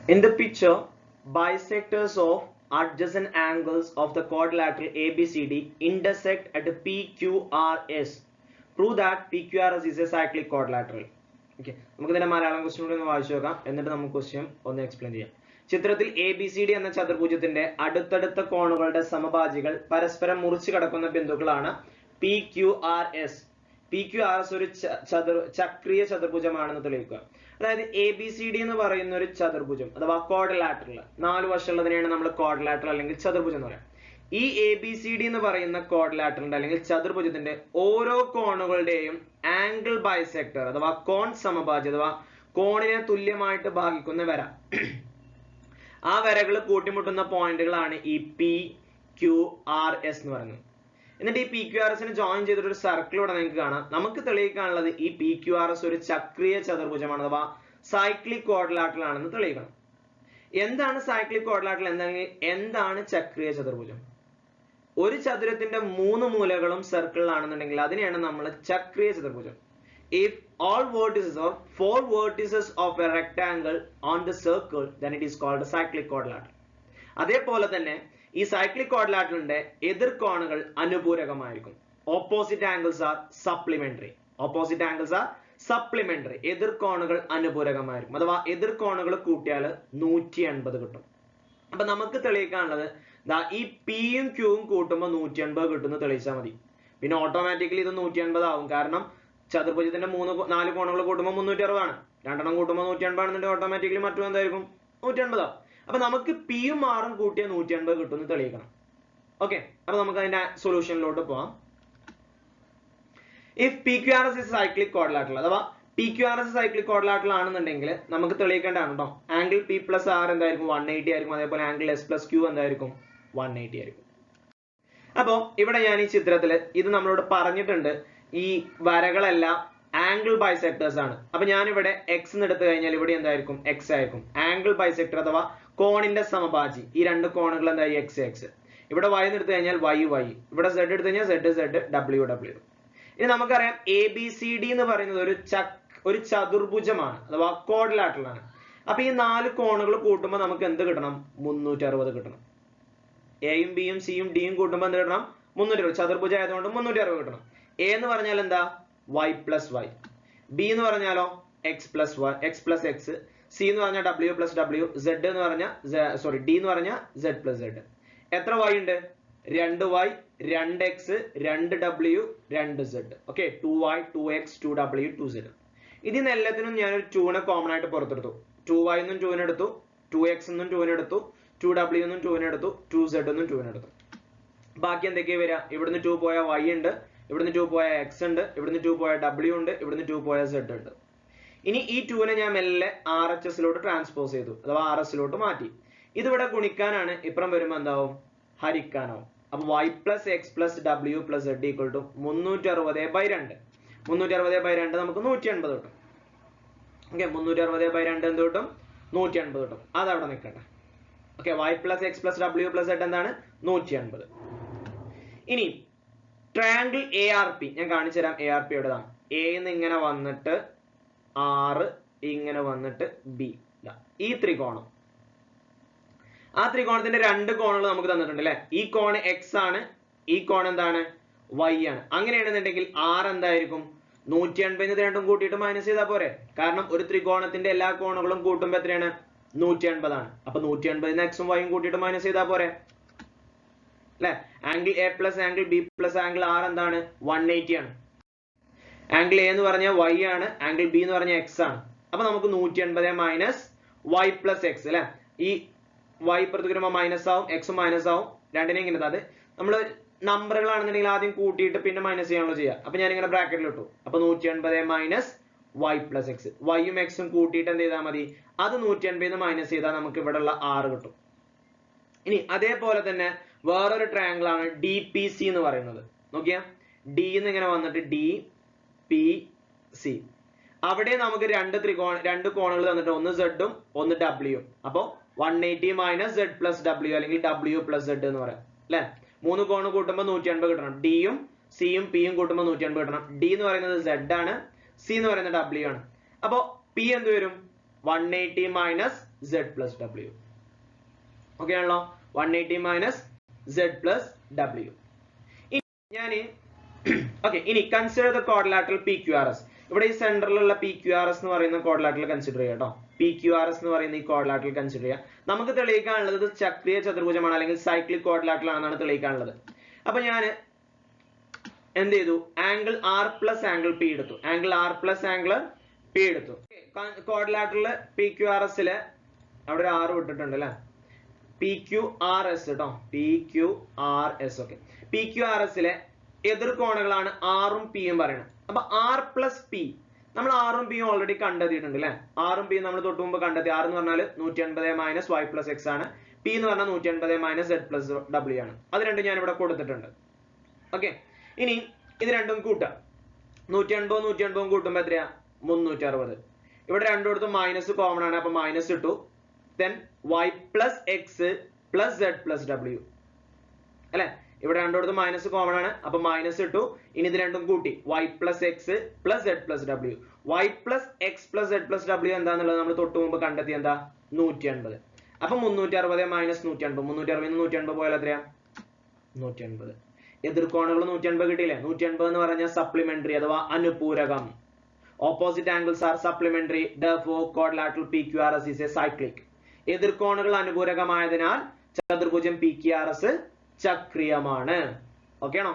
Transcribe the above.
In the picture, bisectors of adjacent angles of the quadrilateral ABCD intersect at PQRS. Prove that PQRS is a cyclic quadrilateral. Okay, നമുക്ക് ഇതിന്റെ Malayalam question കൂടി ഒന്ന് വായിച്ചു നോക്കാം, എന്നിട്ട് നമുക്ക് ക്വസ്റ്റ്യൻ ഒന്ന് എക്സ്പ്ലെയിൻ ചെയ്യാം. ചിത്രത്തിൽ ABCD എന്ന ചതുർഭുജത്തിന്റെ അടുത്തടുത്ത കോണുകളുടെ സമഭാജികൾ പരസ്പരം മുറിച്ചു കടക്കുന്ന ബിന്ദുക്കളാണ് PQRS. PQRS ഒരു ചക്രീയ ചതുർഭുജമാണെന്ന് തെളിയിക്കുക. അതായത് ABCD എന്ന് പറയുന്ന ഒരു ചതുർഭുജം അഥവാ ക്വാഡ്രിലാറ്ററൽ, 4 വശമുള്ളതിനെയാണ് നമ്മൾ ക്വാഡ്രിലാറ്ററൽ അല്ലെങ്കിൽ ചതുർഭുജം എന്ന് പറയാം. ഈ ABCD എന്ന് പറയുന്ന ക്വാഡ്രിലാറ്ററലിന്റെ അല്ലെങ്കിൽ ചതുർഭുജത്തിന്റെ ഓരോ കോണുകളുടെയും ആംഗിൾ ബൈസെക്ടർ അഥവാ കോൺ സമഭാജി അഥവാ കോണിനെ തുല്യമായിട്ട് ഭാഗിക്കുന്ന വര, ആ വരകൾ കൂട്ടിമുട്ടുന്ന പോയിന്റുകളാണ് ഈ PQRS എന്ന് പറയുന്നത്. എന്നിട്ട് ഈ PQRSനെ ജോയിൻ ചെയ്തിട്ട് ഒരു സർക്കിളോടെ നിങ്ങൾക്ക് കാണാം. നമുക്ക് തെളിയിക്കാനുള്ളത് ഈ PQRS ഒരു ചക്രീയ ചതുർഭുജമാണ് അഥവാ സൈക്ലിക് ക്വാഡ്രിലാറ്ററൽ ആണെന്ന് തെളിയിക്കണം. എന്താണ് സൈക്ലിക് ക്വാഡ്രിലാറ്ററൽ, എന്താണ് ചക്രീയ ചതുർഭുജം? ഒരു ചതുരത്തിന്റെ 3 മൂലകളും സർക്കിളിലാണെന്നുണ്ടെങ്കിൽ അതിനെയാണ് നമ്മൾ ചക്രീയ ചതുർഭുജം. If all vertices or 4 vertices of a rectangle on the circle, then it is called a cyclic quadrilateral. അതേപോലെ തന്നെ ഈ സൈക്ലിക് ക്വാഡ്രിലാറ്ററലിന്റെ എതിർ കോണുകൾ അനുപൂരകമായിരിക്കും. Opposite angles are supplementary. Opposite angles are supplementary. എതിർ കോണുകൾ അനുപൂരകമായിരിക്കും. അഥവാ എതിർ കോണുകൾ കൂട്ടിയാൽ 180 കിട്ടും. അപ്പൊ നമുക്ക് തെളിയിക്കാനുള്ളത് ഈ പിയും ക്യൂവും കൂട്ടുമ്പോൾ 180 കിട്ടുമെന്ന് തെളിയിച്ചാൽ മതി. പിന്നെ ഓട്ടോമാറ്റിക്കലി ഇത് 180 ആവും. കാരണം ചതുർഭുജത്തിന്റെ 4 കോണുകൾ കൂട്ടുമ്പോൾ 360 ആണ്. 2 കൂട്ടുമ്പോൾ 180 ആണെന്നുണ്ടെങ്കിൽ ഓട്ടോമാറ്റിക്കലി മറ്റും എന്തായിരിക്കും? 180 ആവും. അപ്പൊ നമുക്ക് പിയും ആറും കൂട്ടിയ 180 കിട്ടുമെന്ന് തെളിയിക്കണം. ഓക്കെ, അപ്പൊ നമുക്ക് അതിന്റെ സൊല്യൂഷനിലോട്ട് പോവാം. If PQRS is cyclic quadrilateral അഥവാ PQRS cyclic quadrilateral ആണെന്നുണ്ടെങ്കിൽ നമുക്ക് തെളിയിക്കേണ്ടതാണ് കേട്ടോ. ആംഗിൾ P plus R എന്തായിരിക്കും? 180 ആയിരിക്കും. അതേപോലെ ആംഗിൾ S plus Q എന്തായിരിക്കും? 180 ആയിരിക്കും. അപ്പോ ഇവിടെ ഞാൻ ഈ ചിത്രത്തില് ഇത് നമ്മളോട് പറഞ്ഞിട്ടുണ്ട്, ഈ വരകളെല്ലാം ആംഗിൾ ബൈസെക്ടേഴ്സ് ആണ്. അപ്പൊ ഞാനിവിടെ X എടുത്തു കഴിഞ്ഞാൽ ഇവിടെ എന്തായിരിക്കും? X ആയിരിക്കും. ആംഗിൾ ബൈസെക്ടർ അഥവാ കോണിന്റെ സമഭാജി. ഈ 2 കോണുകൾ എന്തായി? X X. ഇവിടെ Y എടുത്തു കഴിഞ്ഞാൽ Y Y. ഇവിടെ Z എടുത്തു കഴിഞ്ഞാൽ Z Z, W W. ഇനി നമുക്കറിയാം ABCD എന്ന് പറയുന്നത് ഒരു ചതുർഭുജമാണ് അഥവാ ക്വാഡ്രിലാറ്ററൽ ആണ്. അപ്പൊ ഈ 4 കോണുകൾ കൂട്ടുമ്പോൾ നമുക്ക് എന്ത് കിട്ടണം? 360 കിട്ടണം. എയും ബിയും സിയും ഡിയും കൂട്ടുമ്പോൾ എന്ത് കിട്ടണം? 360. ചതുർഭുജം ആയതുകൊണ്ട് 360 കിട്ടണം. എ എന്ന് പറഞ്ഞാൽ എന്താ? Y plus Y. ബി എന്ന് പറഞ്ഞാലോ? X plus Y, X plus X. C എന്ന് പറഞ്ഞാൽ W plus W. Z എന്ന് പറഞ്ഞാൽ ഡി എന്ന് പറഞ്ഞാൽ Z plus Z. എത്ര Y ഉണ്ട്? 2Y, 2X, 2W, 2Z. Okay, 2Y, 2X, 2W, 2Z. ഇതിന് എല്ലാത്തിനും ഞാനൊരു 2നെ കോമൺ ആയിട്ട് പുറത്തെടുത്തു. 2Y എന്നും 2നെ എടുത്തു, 2X എന്നും 2നെ എടുത്തു, 2W എന്നും 2നെ എടുത്തു, 2Z എന്നും 2നെ എടുത്തു. ബാക്കി എന്തൊക്കെയാ വരിക? ഇവിടുന്ന് 2 പോയ Y ഉണ്ട്, ഇവിടുന്ന് 2 പോയ X ഉണ്ട്, ഇവിടുന്ന് 2 പോയ W ഉണ്ട്, ഇവിടുന്ന് 2 പോയ Z ഉണ്ട്. ഇനി ഈ 2നെ ഞാൻ മെല്ലെ RHSലോട്ട് ട്രാൻസ്പോസ് ചെയ്തു അഥവാ RSലോട്ട് മാറ്റി. ഇതിവിടെ ഗുണിക്കാനാണ്, ഇപ്പുറം വരുമ്പോൾ എന്താവും? ഹരിക്കാനാവും. അപ്പൊ Y plus X plus W plus Z equal to 360/2. 360/2 നമുക്ക് 180 കിട്ടും. ഓക്കെ, 360/2 എന്ത് കിട്ടും? 180 കിട്ടും. അതവിടെ നിൽക്കട്ടെ. Okay, Y plus X plus W plus Z എന്താണ്? 180. ഇനി ട്രയാങ്കിൾ ARP ഞാൻ കാണിച്ചു തരാം. ARP എവിടെയാണ്? A എന്ന് ഇങ്ങനെ വന്നിട്ട് R ഇങ്ങനെ വന്നിട്ട് B. ഈ ത്രികോണം, ആ ത്രികോണത്തിന്റെ 2 കോണുകൾ നമുക്ക് തന്നിട്ടുണ്ട് അല്ലെ? ഈ കോൺ X ആണ്, ഈ കോൺ എന്താണ്? Y ആണ്. അങ്ങനെയാണെന്നുണ്ടെങ്കിൽ R എന്തായിരിക്കും? 180 രണ്ടും കൂട്ടിയിട്ട് മൈനസ് ചെയ്താൽ പോരെ? കാരണം ഒരു ത്രികോണത്തിന്റെ എല്ലാ കോണുകളും കൂട്ടുമ്പോൾ എത്രയാണ്? 180 ആണ്. അപ്പൊ 180 X ഉം Y ഉം കൂട്ടിയിട്ട് മൈനസ് ചെയ്താൽ പോരെ അല്ലെ? Angle A plus angle B plus angle R എന്താണ്? 180 ആണ്. ആംഗിൾ A എന്ന് പറഞ്ഞാൽ Y ആണ്, ആംഗിൾ B എന്ന് പറഞ്ഞാൽ X ആണ്. അപ്പൊ നമുക്ക് 180 മൈനസ് Y പ്ലസ് X അല്ലെ? ഈ Y പുറത്തേക്ക് വരുമ്പോൾ മൈനസ് ആവും, X മൈനസ് ആവും. രണ്ടിനെ ഇങ്ങനെ, അത് നമ്മള് നമ്പറുകളാണെന്നുണ്ടെങ്കിൽ ആദ്യം കൂട്ടിയിട്ട് പിന്നെ മൈനസ് ചെയ്യാണല്ലോ ചെയ്യുക. അപ്പൊ ഞാനിങ്ങനെ ബ്രാക്കറ്റിൽ ഇട്ടു. അപ്പൊ 180 minus Y plus X. Y ഉം X ഉം കൂട്ടിയിട്ട് എന്ത് ചെയ്താൽ മതി? അത് 180 മൈനസ് ചെയ്താൽ നമുക്ക് ഇവിടെ ഉള്ള R കിട്ടും. ഇനി അതേപോലെ തന്നെ വേറൊരു ട്രയാങ്കിൾ ആണ് DPC എന്ന് പറയുന്നത്. നോക്കിയാ, D എന്ന് ഇങ്ങനെ വന്നിട്ട് DPC. അവിടെ നമുക്ക് 2 കോണുകൾ തന്നിട്ട് ഒന്ന് Z ഉം ഒന്ന് W. അപ്പൊ 180 മൈനസ് Z പ്ലസ് W അല്ലെങ്കിൽ W പ്ലസ് Z എന്ന് പറയാം അല്ലെ? 3 കോണ് കൂട്ടുമ്പോൾ 180 കിട്ടണം. ഡിയും സിയും പിയും കൂട്ടുമ്പോൾ 180 കിട്ടണം. D എന്ന് പറയുന്നത് Z ആണ്, C എന്ന് പറയുന്നത് W ആണ്. അപ്പൊ P എന്ത് വരും? 180 minus z plus w. Okay ആണല്ലോ? 180 minus z plus w. ഇനി കൺസിഡർ ദ ക്വാഡ്രിലാറ്ററൽ PQRS. ഇവിടെ ഈ സെന്ററിലുള്ള PQRS എന്ന് പറയുന്ന ക്വാഡ്രിലാറ്ററൽ കൺസിഡർ ചെയ്യാം കേട്ടോ. PQRS എന്ന് പറയുന്ന ഈ ക്വാഡ്രിലാറ്ററൽ കൺസിഡർ ചെയ്യാം. നമുക്ക് തെളിയിക്കാനുള്ളത് ചക്രീയ ചതുർഭുജമാണ് അല്ലെങ്കിൽ സൈക്ലിക് ക്വാഡ്രിലാറ്ററൽ ആണെന്നാണ് തെളിയിക്കാനുള്ളത്. അപ്പൊ ഞാൻ എന്ത് ചെയ്തു? Angle R plus angle P എടുത്തു. Angle R plus angle P എടുത്തു. ക്വാഡ്രിലാറ്ററൽ PQRS ല് അവിടെ ഒരു R വിട്ടിട്ടുണ്ട് അല്ലെ? PQRS കേട്ടോ. PQRS. ഓക്കെ. PQRS ലെ എതിർ കോണുകളാണ് ആറും പിയും പറയുന്നത്. അപ്പൊ R പ്ലസ് P നമ്മൾ ആറും പിയും ഓൾറെഡി കണ്ടെത്തിയിട്ടുണ്ട് അല്ലെ? ആറും പിയും നമ്മൾ തൊട്ട് മുമ്പ് കണ്ടെത്തി. R എന്ന് പറഞ്ഞാൽ 180 മൈനസ് y പ്ലസ് x ആണ്. P എന്ന് പറഞ്ഞാൽ 180 മൈനസ് z പ്ലസ് w ആണ്. അത് രണ്ടും ഞാൻ ഇവിടെ കൊടുത്തിട്ടുണ്ട്. ഓക്കെ. ഇനി ഇത് രണ്ടും കൂട്ടാം. 180 കൂട്ടുമ്പോ എത്രയാ? 360. ഇവിടെ രണ്ടിടത്തും മൈനസ് കോമൺ ആണ്, അപ്പൊ മൈനസ് ഇട്ടു. then y plus X plus z plus w അല്ലെ? ഇവിടെ രണ്ടിടത്തും മൈനസ് കോമൺ ആണ്, അപ്പൊ മൈനസ് ഇട്ടു. ഇനി ഇത് രണ്ടും കൂട്ടി y plus X plus z plus w. y plus X plus z plus w എന്താന്നുള്ളത് നമ്മൾ തൊട്ട് മുമ്പ് കണ്ടെത്തി. എന്താ? 180. അപ്പൊ 360 മൈനസ് 180. 360 180 പോയാൽ എത്രയാ? 180. എതിർക്കോണുകൾ 180 കിട്ടിയില്ലേ? 180 എന്ന് പറഞ്ഞാൽ സപ്ലിമെന്ററി അഥവാ അനുപൂരകം. Opposite angles are supplementary. therefore quadrilateral PQRS is a cyclic. എതിർക്കോണുകൾ അനുപൂരകമായതിനാൽ ചതുർഭുജം PQRS ചക്രീയമാണ്. ഓക്കെ ആണോ?